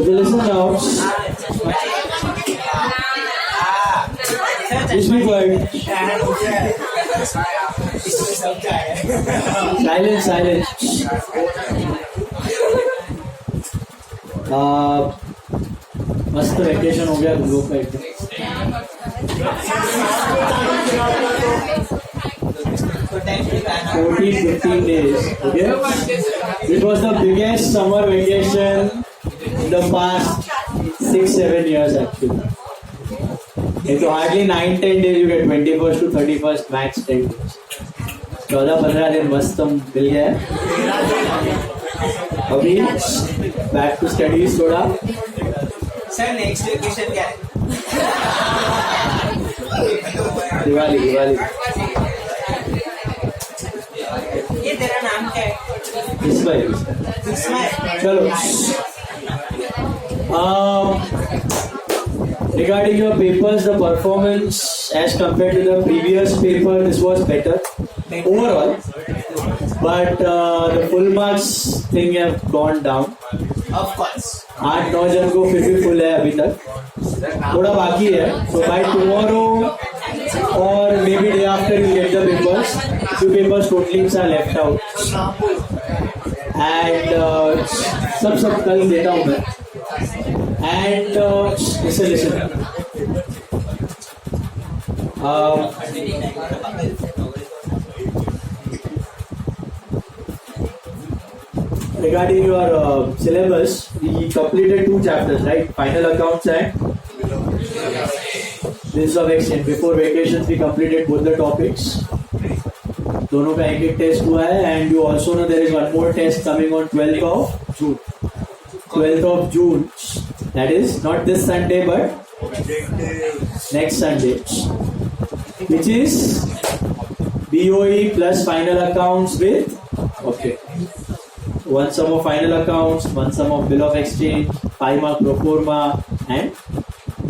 Listen now. Be quiet. Silence, silence. मस्त vacation हो गया लोग का एकदम. 14-15 days. Okay. It was the biggest summer vacation in the past 6-7 years actually. Into hardly 9-10 days you get 21st to 31st max 10 days. 14-15 दिन मस्त मिल गया है. अभी बैक टू स्टडीज थोड़ा. सर नेक्स्ट वेकेशन क्या है? दिवाली. ये तेरा नाम क्या है? इसमें चलो. Regarding your papers, the performance as compared to the previous paper, this was better overall. But the full marks thing have gone down. Of course. 8-9 जन को फिर भी फुल है अभी तक. थोड़ा बाकी है. So by tomorrow or maybe day after you get the papers. Few papers totally are left out. And सब कल देता हूँ मैं. And listen. Regarding your syllabus, we completed 2 chapters, right? Final accounts and business of exchange. Before vacations, we completed both the topics. दोनों का एक test हुआ है. And you also know there is one more test coming on 12th of June. 12th of June. That is not this Sunday but next Sunday, which is BOE plus final accounts with one sum of final accounts, one sum of bill of exchange, 5 mark pro forma and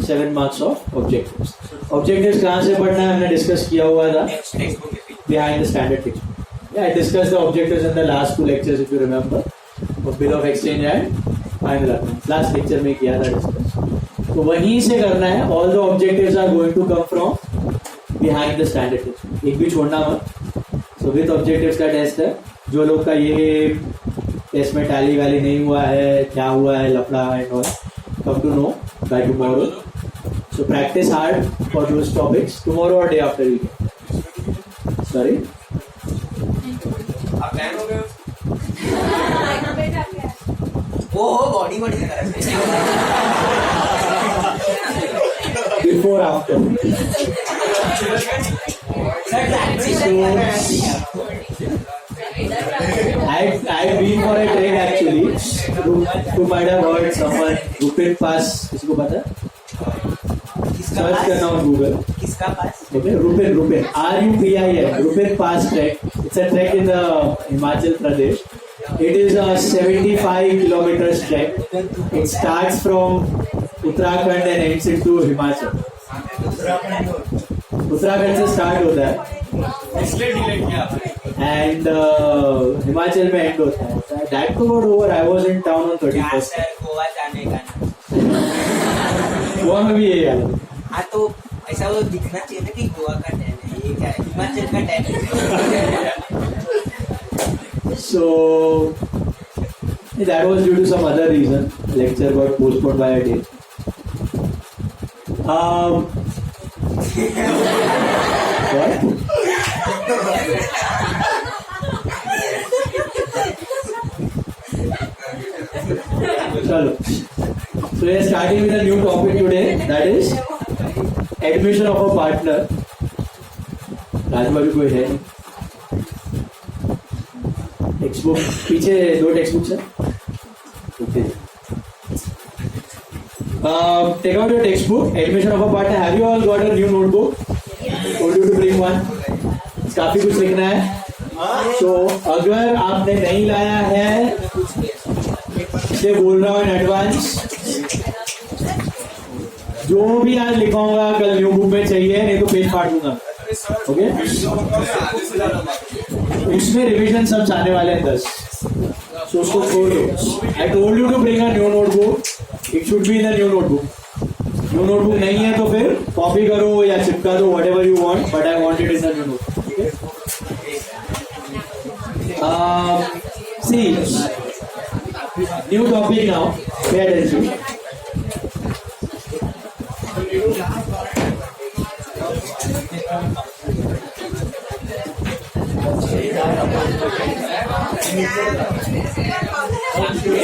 7 marks of objectives. Objectives कहाँ से पढ़ना है हमने discuss किया हुआ था behind the standard textbook. Yeah, I discussed the objectives in the last 2 lectures if you remember, of bill of exchange and final account. Last lecture में किया था डिस्कस. तो वहीं से करना है. All the objectives are going to come from behind the standard test. एक भी छोड़ना मत. सो विद ऑब्जेक्टिव्स का टेस्ट है. जो लोग का ये टेस्ट में टैली वैली नहीं हुआ है, क्या हुआ है, लफड़ा and all, come to know by tomorrow. So practice hard for those topics. Tomorrow or day after you get. Sorry वो body before after. I've been for a trek actually. You might have heard someone Rupin Pass. किसको पता? Search करना on Google. किसका पास? Okay, Rupin. RUPIN. Rupin Pass trek. It's a trek in the Himachal Pradesh. It is a 75 kilometers trek. It starts from Uttarakhand and ends into Himachal. Uttarakhand से start होता है and Himachal में and होता है. That to got over. I was in town on 31st. Goa जाने का गोवा में भी यही हाल है. हाँ तो ऐसा वो दिखना चाहिए ना कि गोवा का टैन है. ये क्या है? हिमाचल का टैन है. So that was due to some other reason. Lecture got postponed by a day. What? चलो, so we are starting with a new topic today, that is admission of a partner. Raju कोई है? Text book पीछे 2 text books है. Okay. Take out your textbook. Admission of a partner. Have you all got a new notebook? Told you to bring one. काफी कुछ लिखना है. तो अगर आपने नहीं लाया है, इसलिए बोल रहा हूँ इन एडवांस, जो भी आज लिखाऊंगा कल न्यू बुक में चाहिए, नहीं तो पेज फाड़ दूंगा. ओके? उसमें रिवीजन सब आने वाले हैं 10. So उसको छोड़ दो. I told you to bring a new notebook. It should be in the new notebook. New notebook नहीं है तो फिर कॉपी करो या चिपका दो, whatever you want. But I want it in the new notebook. Okay? See, new topic now. Pay attention.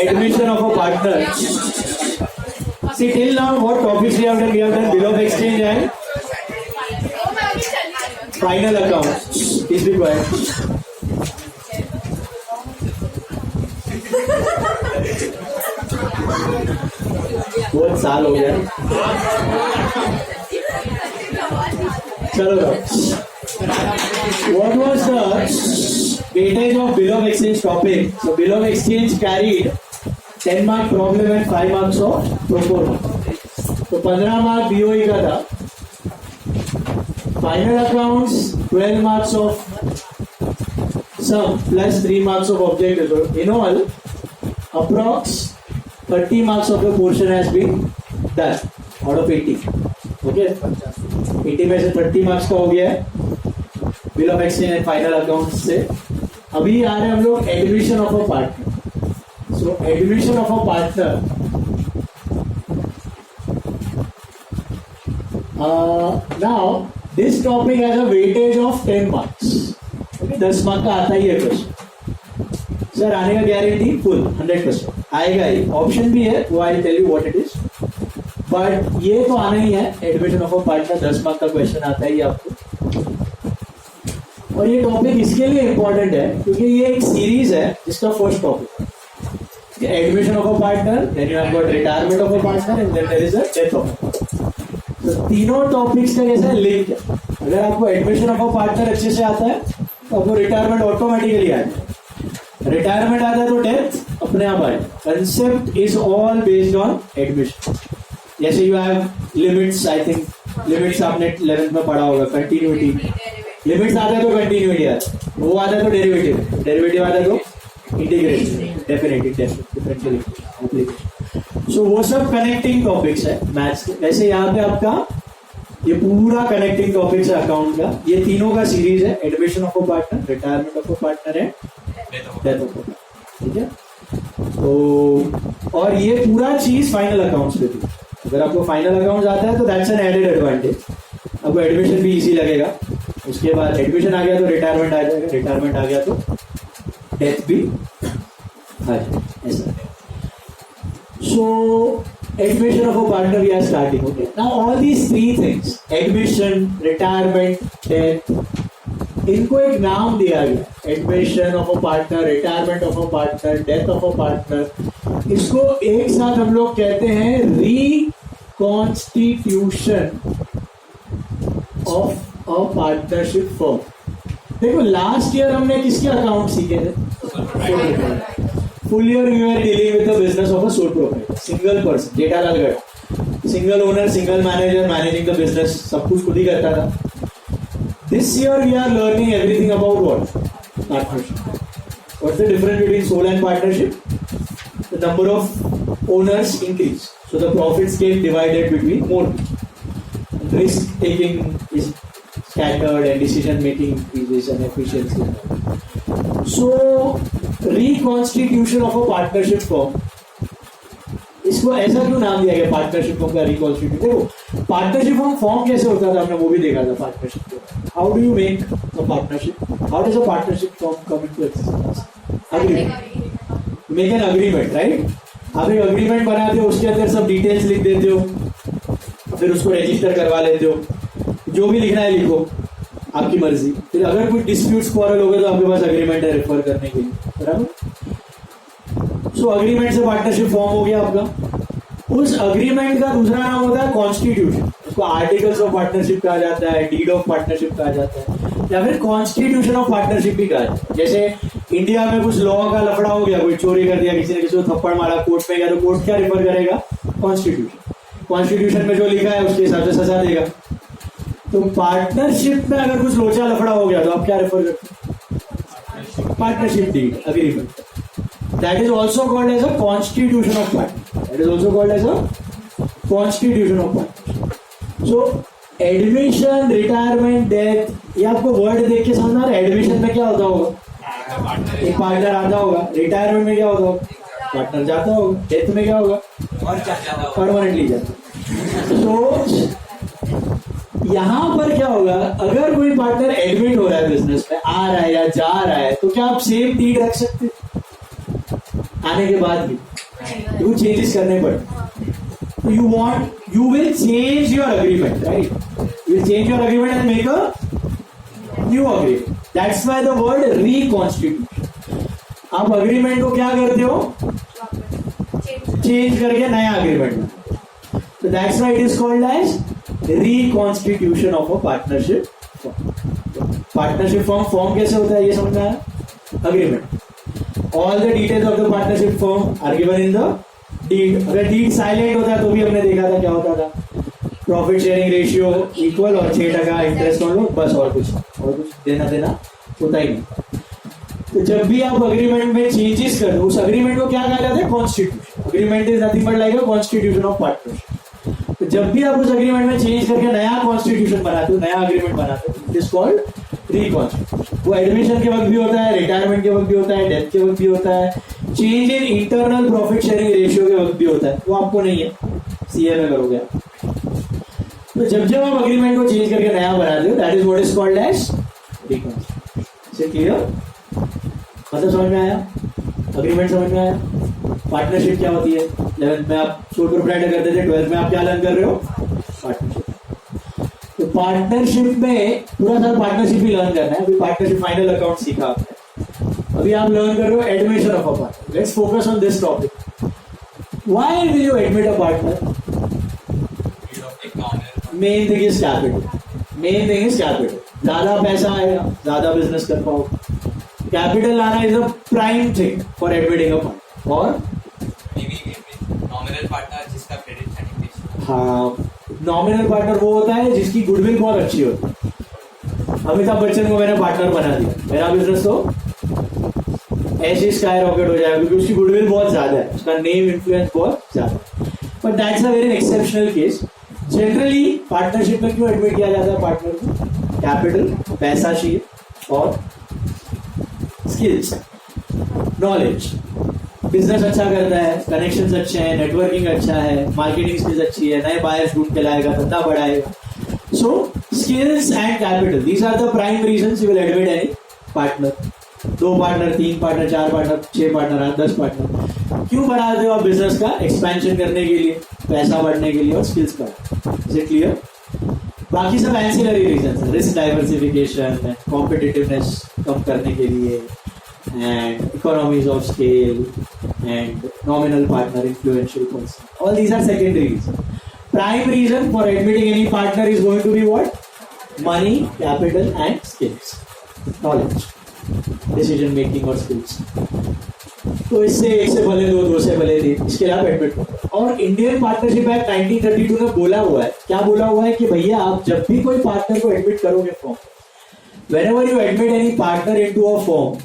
Admission of a partner. See, till now what topics we have done? We have done bill of exchange and final account. Please be quiet. बहुत साल हो गया. चलो, what was the weightage of bill of exchange topic? So bill of exchange carried 10 mark problem and 5 marks of pro forma. तो 15 mark BOE का था. Final accounts 12 marks of sum plus 3 marks of objective. So in all, approx 30 marks of the portion has been done out of 80. Okay? 80 में से 30 marks का हो गया है bill of exchange and final account से. अभी आ रहे हैं हम लोग admission of a partner. So admission of a partner, now this topic has a weightage of 10 marks. 10 mark का आता ही है क्वेश्चन. सर आने का गारंटी फुल 100% आएगा ही. ऑप्शन भी है, वो I tell you what it is. But ये तो आना ही है. Admission of a partner 10 mark का क्वेश्चन आता ही आपको. और ये टॉपिक इसके लिए इंपॉर्टेंट है क्योंकि ये एक सीरीज है जिसका first topic admission of a partner, then you have got retirement of a partner and then there is a death of a partner. तो तीनों टॉपिक्स का कैसा लिंक है. अगर आपको एडमिशन ऑफ अ पार्टनर अच्छे से आता है तो आपको रिटायरमेंट ऑटोमेटिकली आता है. रिटायरमेंट आता है तो डेथ अपने आप आए. Concept is all based on admission. जैसे you have limits, I think limits आपने 11th में पढ़ा होगा. कंटिन्यूटी लिमिट्स आता है तो कंटिन्यूटी आता है, वो आता है तो डेरिवेटिव, डेरिवेटिव आता है तो इंटीग्रेशन, डेफिनेटली डिफरेंशियल एप्लीकेशन. सो वो सब कनेक्टिंग टॉपिक्स है मैथ्स के. वैसे यहाँ पे आपका ये पूरा कनेक्टिंग टॉपिक्स है अकाउंट का. ये तीनों का सीरीज है, admission of a partner, retirement of a partner है, डेथ ऑफ अ पार्टनर. ठीक है. तो और ये पूरा चीज फाइनल अकाउंट्स पे थी. अगर आपको फाइनल अकाउंट्स आता है तो दैट्स एन एडेड एडवांटेज. आपको एडमिशन भी इजी लगेगा. उसके बाद एडमिशन आ गया तो रिटायरमेंट आ जाएगा, रिटायरमेंट आ गया तो डेथ भी आ जाएगा. ऐसा. So admission of a partner we are starting. Okay, now all these 3 things, admission, retirement, death, इनको एक नाम दिया गया. Admission of a partner, retirement of a partner, death of a partner. इसको एक साथ हम लोग कहते हैं reconstitution of a partnership firm. देखो लास्ट ईयर हमने किसके अकाउंट सीखे थे? Full year we were dealing with the business of a sole proprietor, single person, Jethalal गढ़, single owner, single manager, managing the business, सब कुछ खुद ही करता था. This year we are learning everything about what? Partnership. What's the difference between sole and partnership? The number of owners increase, so the profits get divided between more. Risk taking is scattered and decision making increases and efficiency. So reconstitution of a partnership firm. इसको ऐसा क्यों नाम दिया गया partnership form का? Reconstitute. देखो partnership form कैसे होता था हमने वो भी देखा था. Partnership how do you make a partnership? How does a partnership form come into existence? Agreement. Make an agreement, right? आप एक अग्रीमेंट बनाते हो, उसके अंदर सब डिटेल्स लिख देते हो, फिर उसको रजिस्टर करवा लेते हो, जो भी लिखना है लिखो, आपकी मर्जी। फिर अगर कोई डिस्प्यूट्स क्वारल होगा तो आपके पास अग्रीमेंट है रेफर करने के लिए, बराबर। सो अग्रीमेंट से पार्टनरशिप फॉर्म हो गया आपका। उस अग्रीमेंट का दूसरा नाम होता है कॉन्स्टिट्यूशन। उसको आर्टिकल्स ऑफ पार्टनरशिप कहा जाता है, डीड ऑफ पार्टनरशिप कहा जाता है, या फिर कॉन्स्टिट्यूशन ऑफ पार्टनरशिप भी कहा जाता है। जैसे इंडिया में कुछ लॉ का लफड़ा हो गया, कोई चोरी कर दिया, किसी ने किसी को थप्पड़ मारा, कोर्ट में गया, तो कोर्ट क्या रिफर करेगा? कॉन्स्टिट्यूशन। कॉन्स्टिट्यूशन में जो लिखा है उसके हिसाब से सजा देगा। तो पार्टनरशिप में अगर कुछ लोचा लफड़ा हो गया तो आप क्या रेफर करते हैं? Partnership deed, agreement. That is also called as a constitution of partnership. That is also called as a constitution of partnership. So admission, retirement, death, ये आपको वर्ड देख के समझना है। एडमिशन में क्या होता होगा? एक पार्टनर आता होगा। रिटायरमेंट में क्या होता होगा? पार्टनर जाता होगा। डेथ में क्या होगा? और जाता होगा, परमानेंटली जाता। तो यहां पर क्या होगा, अगर कोई पार्टनर एडमिट हो रहा है बिजनेस में, आ रहा है या जा रहा है, तो क्या आप सेम डीड रख सकते हैं? आने के बाद भी कुछ चेंजेस करने पड़े। तो you will change your agreement, right? You will change your agreement and make a new agreement. That's why the word reconstitution. आप अग्रीमेंट को क्या करते हो? चेंज करके नया agreement. So that's why it is called as reconstitution of a partnership form. Partnership form कैसे होता है ये समझना है? Agreement. All the details of the partnership form are given in the deed. अगर deed silent होता है तो भी हमने देखा था क्या होता था? प्रॉफिट शेयरिंग रेशियो इक्वल और 6% इंटरेस्ट ऑन लोन, बस और कुछ देना होता ही नहीं। तो जब भी आप अग्रीमेंट में चेंजेस कर दो, उस अग्रीमेंट को क्या कहा जाता है? Constitution. Agreement is nothing but like a constitution of partnership. तो जब भी आप उस अग्रीमेंट में चेंज करके नया कॉन्स्टिट्यूशन बनाते हो, नया अग्रीमेंट बनाते हो, इट इज कॉल्ड रिकॉन्स्टिट्यूशन। वो एडमिशन के वक्त भी होता है, रिटायरमेंट के वक्त भी होता है, डेथ के वक्त भी होता है, change in internal profit sharing ratio के वक्त भी होता है। वो आपको नहीं है, सीए में करोगे। तो जब आप अग्रीमेंट को चेंज करके नया बनाते हो, that is what is called as reconstitution. Clear? मतलब समझ में आया? अग्रीमेंट समझ में आया? पार्टनरशिप क्या होती है? 11th में आप सोल प्रोप्राइटर करते थे, 12th में आप क्या लर्न कर रहे हो? पार्टनरशिप। तो पार्टनरशिप में पूरा साल पार्टनरशिप ही लर्न करना है। अभी पार्टनरशिप फाइनल अकाउंट सीखा आपने, अभी आप लर्न कर रहे हो admission of a partner. Let's focus on this topic. Why will you admit a partner? Main thing is capital. Main thing is capital. ज्यादा पैसा आएगा, ज्यादा बिजनेस कर पाओगे। कैपिटल लाना is a prime thing for admitting a partner. और nominal partner जिसका credit certificate. हाँ, नॉमिनल पार्टनर वो होता है जिसकी गुडविल बहुत अच्छी होती है। अमिताभ बच्चन को मैंने पार्टनर बना दिया, मेरा बिजनेस तो ऐसे स्काई रॉकेट हो जाएगा क्योंकि उसकी गुडविल बहुत ज्यादा है, उसका नेम इन्फ्लुएंस बहुत ज्यादा है। But that's a very exceptional case. Generally partnership में क्यों एडमिट किया जाता है पार्टनर को? कैपिटल, पैसा चाहिए, और स्किल्स, नॉलेज। बिजनेस अच्छा करता है, कनेक्शंस अच्छे हैं, नेटवर्किंग अच्छा है, मार्केटिंग स्किल्स अच्छी है, नए बायर्स ढूंढ के लाएगा, धंधा बढ़ाएगा। So skills and capital, these are the prime reasons you will admit any partner. 2 partner, 3 partner, 4 partner, 6 partner, 10 partner. क्यों बनाते हो आप? बिजनेस का एक्सपेंशन करने के लिए, पैसा बढ़ने के लिए, और स्किल्स का। Is it clear? बाकी सब एंसिलरी रीजंस है, रिस्क डाइवर्सिफिकेशन, कॉम्पिटिटिवनेस कम करने के लिए, and economies of scale, and nominal partner, influential person. All these are secondary reasons. Prime reason for admitting any partner is going to be what? Money, capital, and skills, knowledge, decision making और skills. तो इससे एक से भले 2, 2 से भले 3, इसके लिए आप एडमिट करो। और इंडियन पार्टनरशिप एक्ट 1932 में बोला हुआ है, क्या बोला हुआ है कि भैया आप जब भी कोई पार्टनर को एडमिट करोगे form, whenever you admit any partner into a firm,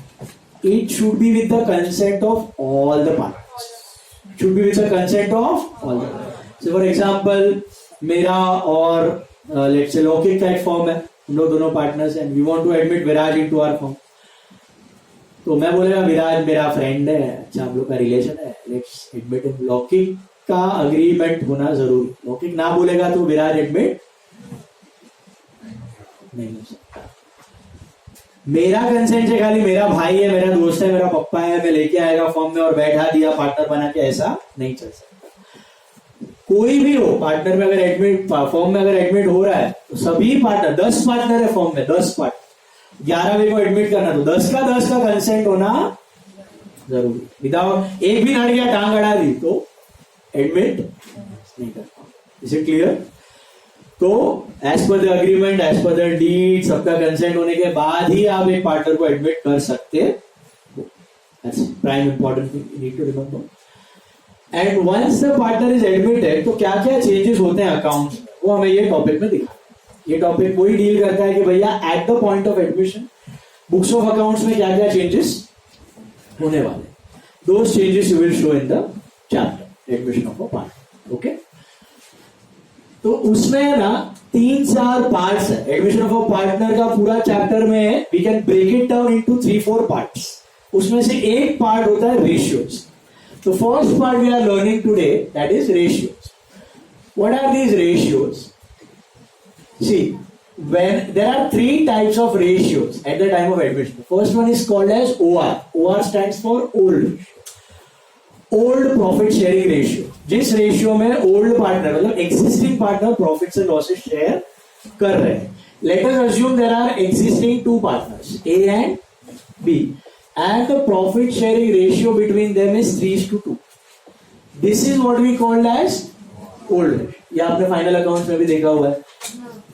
it should be with the consent of all the partners. It should be with the consent of all the partners. So for example, मेरा और let's say लौकिक का एक form है, हम लोग दोनों partners हैं, we want to admit Viraj into our firm. तो मैं बोलेगा विराज मेरा फ्रेंड है, अच्छा हम लोग का रिलेशन है, लेट्स एडमिट हिम। लौकिक का अग्रीमेंट होना जरूरी। लौकिक ना बोलेगा तो विराज एडमिट नहीं हो सकता। मेरा कंसेंट से खाली मेरा भाई है, मेरा दोस्त है, मेरा पप्पा है, मैं लेके आएगा फॉर्म में और बैठा दिया पार्टनर बना के, ऐसा नहीं चल सकता। कोई भी हो पार्टनर में अगर एडमिट, फॉर्म में अगर एडमिट हो रहा है तो सभी पार्टनर, 10 पार्टनर है फॉर्म में, 10 पार्टनर, 11वें को एडमिट करना तो 10 का कंसेंट होना जरूरी। विदाउट एक भी लड़ गया, टांग अड़ा दी तो एडमिट नहीं कर पाओ। Is it clear? तो as per the agreement, as per the deed, सबका कंसेंट होने के बाद ही आप एक पार्टनर को एडमिट कर सकते हो। Prime important thing you need to remember. And once the partner is admitted, तो क्या क्या चेंजेस होते हैं अकाउंट में, वो हमें ये टॉपिक में दिखा। ये टॉपिक वही डील करता है कि भैया at the point of admission books of accounts में क्या क्या चेंजेस होने वाले, those changes you will show in the chapter admission of a partner. Okay, तो उसमें ना 3-4 पार्ट्स है। एडमिशन ऑफ अ पार्टनर का पूरा चैप्टर में we can break it down into 3-4 parts. उसमें से एक पार्ट होता है रेशियोज। तो first part we are learning today, that is ratios. What are these ratios? See, when there are 3 types of ratios at the time of admission. The first one is called as OR. OR stands for old profit sharing ratio. जिस ratio में old partner मतलब existing partner profits and losses share कर रहे हैं. Let us assume there are existing 2 partners, A and B, and the profit sharing ratio between them is 3:2. This is what we called as old ratio. ये आपने final accounts में भी देखा हुआ है,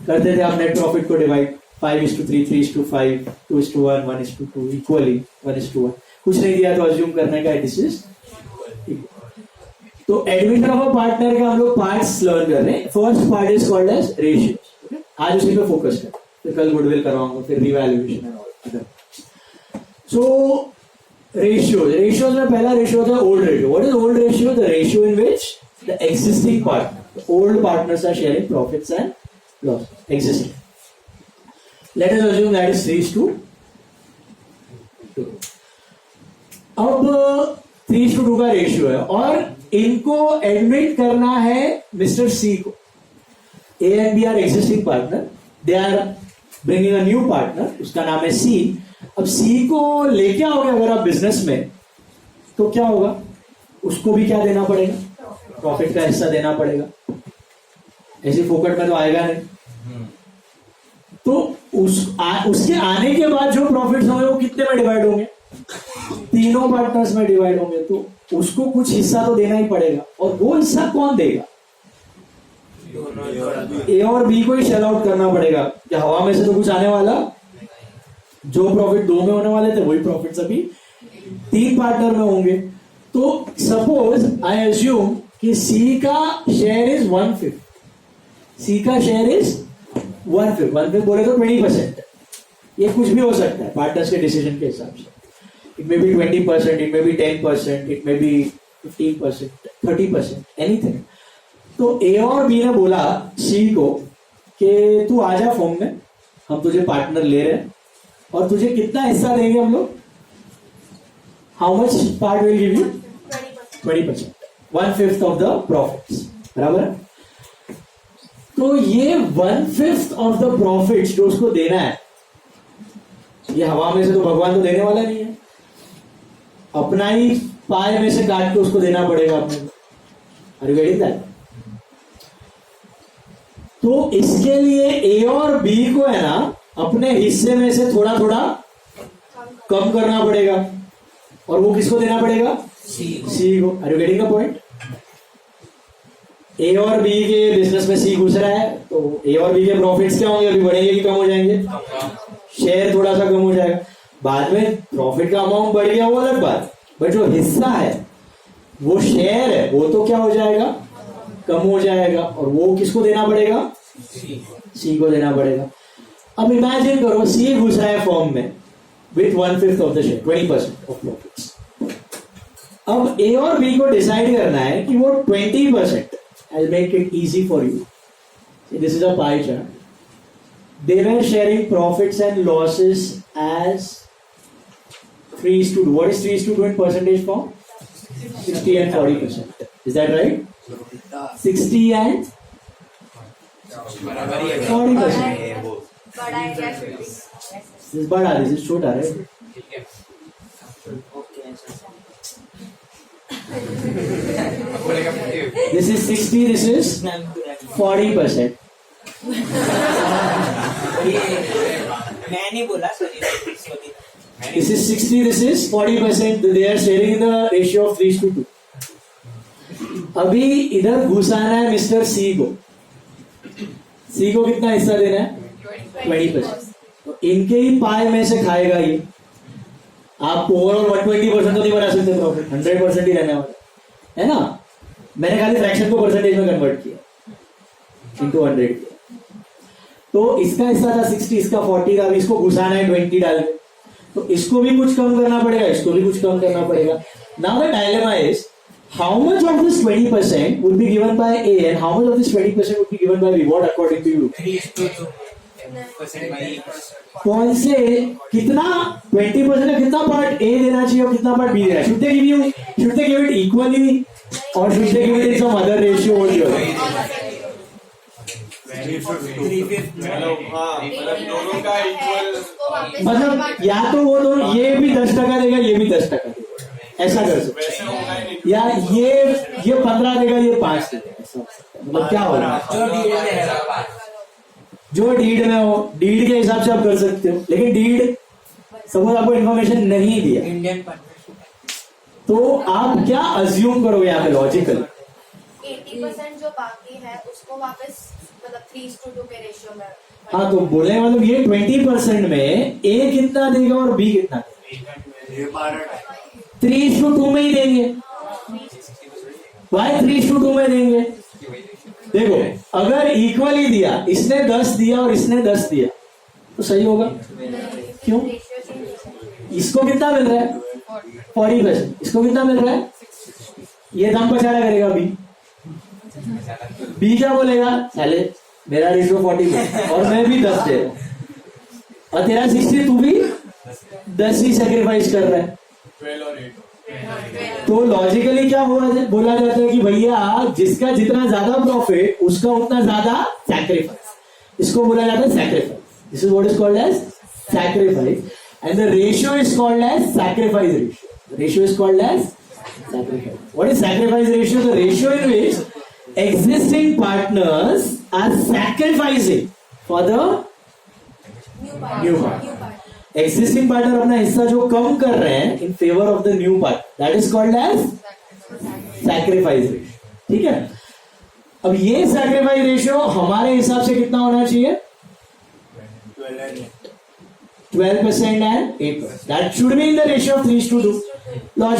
करते थे आप नेट प्रॉफिट को डिवाइड 5:3, 3:5, 2:1, 1:2, इक्वली 1:1. कुछ नहीं दिया तो अज्यूम करने का दिस इज. तो एडमिशन ऑफ अ पार्टनर का हम लोग पार्ट्स लर्न कर रहे हैं. First part is called as ratios. आज उसी पे फोकस कर, फिर कल गुडविल करवाऊंगा, फिर revaluation and all. So ratios में पहला रेशियो होता है old ratio. What is old ratio? The ratio in which the existing partner, old partners are sharing profits and loss existing. Let us assume that is 3:2. अब 3:2 का ratio है और इनको admit करना है मिस्टर सी को. A and B are existing partner, they are bringing a new partner, उसका नाम है सी. अब सी को लेके आओगे अगर आप बिजनेस में, तो क्या होगा? उसको भी क्या देना पड़ेगा? प्रॉफिट का हिस्सा देना पड़ेगा. ऐसे फोकट में तो आएगा नहीं. तो उसके आने के बाद जो प्रॉफिट्स होंगे वो कितने में डिवाइड होंगे? 3 पार्टनर्स में डिवाइड होंगे. तो उसको कुछ हिस्सा तो देना ही पड़ेगा. और वो हिस्सा कौन देगा? ए और बी को ही शेल आउट करना पड़ेगा. क्या हवा में से तो कुछ आने वाला? जो प्रॉफिट 2 में होने वाले थे वही प्रॉफिट्स अभी 3 पार्टनर में होंगे. तो सपोज आई अज्यूम कि सी का शेयर इज 1/5. सी का शेयर इज 1/5. 1/5 बोले तो 20%. ये कुछ भी हो सकता है पार्टनर्स के डिसीजन के हिसाब से. It may be 20%, it may be 10%, it may be 15%, 30%, anything. तो ए और बी ने बोला सी को कि तू आजा फॉर्म में, हम तुझे पार्टनर ले रहे हैं और तुझे कितना हिस्सा देंगे हम लोग? How much part will give you? 20%, 1/5 of the profits. बराबर है. तो ये 1/5 ऑफ द प्रॉफिट्स जो उसको देना है, ये हवा में से तो भगवान तो देने वाला नहीं है. अपना ही पाए में से काट के उसको देना पड़ेगा अपने को. Are you getting that? तो इसके लिए ए और बी को है ना अपने हिस्से में से थोड़ा थोड़ा कम करना पड़ेगा. और वो किसको देना पड़ेगा? सी को. Are you getting the point? A और बी के बिजनेस में सी घुस रहा है, तो ए और बी के प्रॉफिट्स क्या होंगे? अभी बढ़ेंगे कि कम हो जाएंगे? शेयर थोड़ा सा कम हो जाएगा. बाद में प्रॉफिट का अमाउंट बढ़ गया वो अलग बात, बट जो हिस्सा है, वो शेयर है, वो तो क्या हो जाएगा? कम हो जाएगा. और वो किसको देना पड़ेगा? सी को देना पड़ेगा. अब इमेजिन करो सी घुस रहा है फॉर्म में with 1/5 of the share, 20% of profits. अब ए और बी को डिसाइड करना है कि वो 20%, I'll make it easy for you. See, this is a pie chart. They were sharing profits and losses as 3:2. What is 3:2 in percentage form? 60 and 40%. Is that right? 60 and 40%. बड़ा area should be this is बड़ा, this is छोटा, right? This is 60, this is 40%. मैं नहीं बोला, sorry. This is 60, this is 40%. They are sharing in the ratio of 3:2. अभी इधर घुसाना है mister C को. सी को कितना हिस्सा देना है? 20%. तो इनके ही पाए में से खाएगा ये. आप ओवरऑल 120% तो नहीं बना सकते प्रॉफिट, 100% ही रहने वाला है ना. मैंने खाली फ्रैक्शन को परसेंटेज में कन्वर्ट किया, इंटू 100 किया. तो इसका हिस्सा था 60, इसका 40 था. अभी इसको घुसाना है 20 डाल के, तो इसको भी कुछ कम करना पड़ेगा, इसको भी कुछ कम करना पड़ेगा. Now the dilemma is how much of this 20% would be given by A and how much of this 20% would be given by B? What according to you? 3:2% by कौन से कितना 20% कितना पार्ट A देना चाहिए और कितना पार्ट B देना? Should they give it equally or should they give it in some other ratio or the other? 350. दोनों का इक्वल, मतलब या तो वो दोनों, ये भी 10% देगा, ये भी 10% देगा, ऐसा कर सकते वैसे होना ही नहीं. हैं. या ये 15 देगा, ये 5 देगा, ऐसा हो सकता है. मतलब क्या होगा? जो डीड में हो, डीड के हिसाब से आप कर सकते हो. लेकिन डीड सपोज आपको इन्फॉर्मेशन नहीं दिया, इंडियन पार्टनरशिप. तो आप क्या अज्यूम करोगे यहाँ पे लॉजिकल? 80% जो बाकी है उसको वापस मतलब 3:2 के रेशियो में. हाँ, तो बोले मतलब ये 20% में A कितना देगा और B कितना देगा? 3:2 में ही देंगे. वाई 3:2 में देंगे? देखो, अगर इक्वली दिया, इसने 10 दिया और इसने 10 दिया, तो सही होगा. क्यों? रेशियो चेंज हो सकता इसको कितना मिल रहा है? 40%. इसको कितना मिल रहा है? ये दाम पछाड़ा करेगा बी क्या बोलेगा? साले मेरा रेशियो 40 है और मैं भी 10 दे रहा हूं, और तेरा 60, तू भी 10 ही सेक्रीफाइस कर रहा है. 12 और 8. तो लॉजिकली क्या बोला जाता है कि भैया जिसका जितना ज्यादा प्रॉफिट उसका उतना ज्यादा सैक्रिफाइस. इसको बोला जाता है sacrifice. This is what is called as sacrifice and the ratio is called as sacrifice ratio. Ratio is called as sacrifice. What is sacrifice ratio? The ratio in which existing partners are sacrificing for the new partner. Existing partner अपना हिस्सा जो कम कर रहे हैं in favor of the new partner, that is called as sacrifice ratio. ठीक है. अब ये sacrifice ratio हमारे हिसाब से कितना होना चाहिए? 12% and 8%. That should be in the ratio of 3:2.